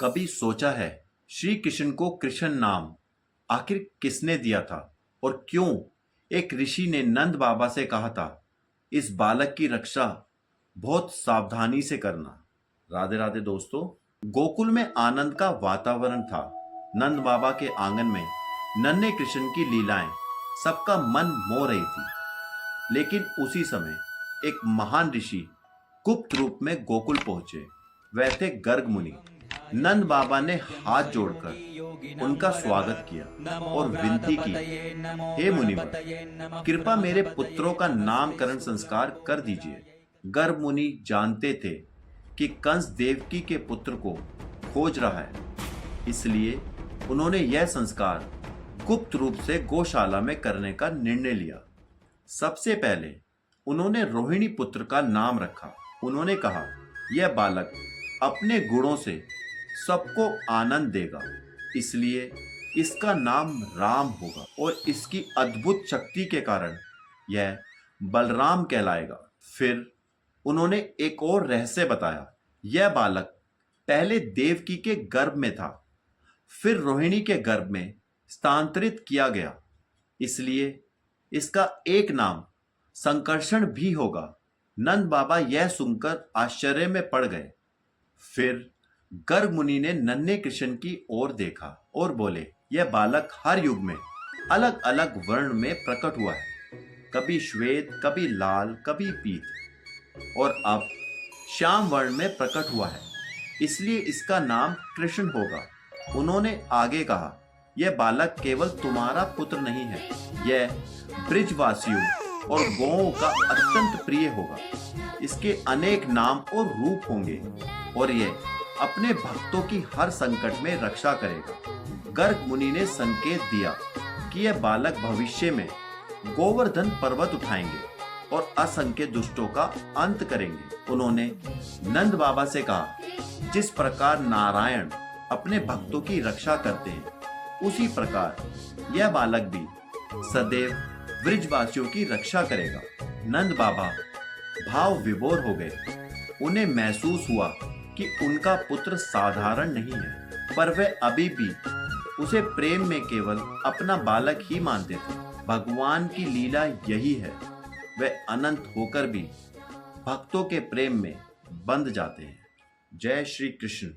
कभी सोचा है श्री कृष्ण को कृष्ण नाम आखिर किसने दिया था और क्यों? एक ऋषि ने नंद बाबा से कहा था, इस बालक की रक्षा बहुत सावधानी से करना। राधे राधे दोस्तों। गोकुल में आनंद का वातावरण था। नंद बाबा के आंगन में नन्हे कृष्ण की लीलाएं सबका मन मोह रही थी। लेकिन उसी समय एक महान ऋषि गुप्त रूप में गोकुल पहुंचे। वह थे गर्ग मुनि। नंद बाबा ने हाथ जोड़कर उनका स्वागत किया और विनती की, हे मुनिवर, कृपा मेरे पुत्रों का नामकरण संस्कार कर दीजिए। गर्ग मुनि जानते थे कि कंस देवकी के पुत्र को खोज रहा है, इसलिए उन्होंने यह संस्कार गुप्त रूप से गौशाला में करने का निर्णय लिया। सबसे पहले उन्होंने रोहिणी पुत्र का नाम रखा। उन्होंने कहा, यह बालक अपने गुणों से सबको आनंद देगा, इसलिए इसका नाम राम होगा और इसकी अद्भुत शक्ति के कारण यह बलराम कहलाएगा। फिर उन्होंने एक और रहस्य बताया। यह बालक पहले देवकी के गर्भ में था, फिर रोहिणी के गर्भ में स्थानांतरित किया गया, इसलिए इसका एक नाम संकर्षण भी होगा। नंद बाबा यह सुनकर आश्चर्य में पड़ गए। फिर गर्ग मुनि ने नन्हे कृष्ण की ओर देखा और बोले, यह बालक हर युग में अलग अलग वर्ण में प्रकट हुआ है, कभी श्वेत, कभी लाल, कभी पीत और अब श्याम वर्ण में प्रकट हुआ है, इसलिए इसका नाम कृष्ण होगा। उन्होंने आगे कहा, यह बालक केवल तुम्हारा पुत्र नहीं है, यह ब्रिजवासियों और गौओं का अत्यंत प्रिय होगा। इसके अनेक नाम और रूप होंगे और यह अपने भक्तों की हर संकट में रक्षा करेगा। गर्ग मुनि ने संकेत दिया कि यह बालक भविष्य में गोवर्धन पर्वत उठाएंगे और असंख्य दुष्टों का अंत करेंगे। उन्होंने नंद बाबा से कहा, जिस प्रकार नारायण अपने भक्तों की रक्षा करते हैं, उसी प्रकार यह बालक भी सदैव ब्रिजवासियों की रक्षा करेगा। नंद बाबा भाव विभोर हो गए। उन्हें महसूस हुआ कि उनका पुत्र साधारण नहीं है, पर वे अभी भी उसे प्रेम में केवल अपना बालक ही मानते थे। भगवान की लीला यही है, वे अनंत होकर भी भक्तों के प्रेम में बंध जाते हैं। जय श्री कृष्ण।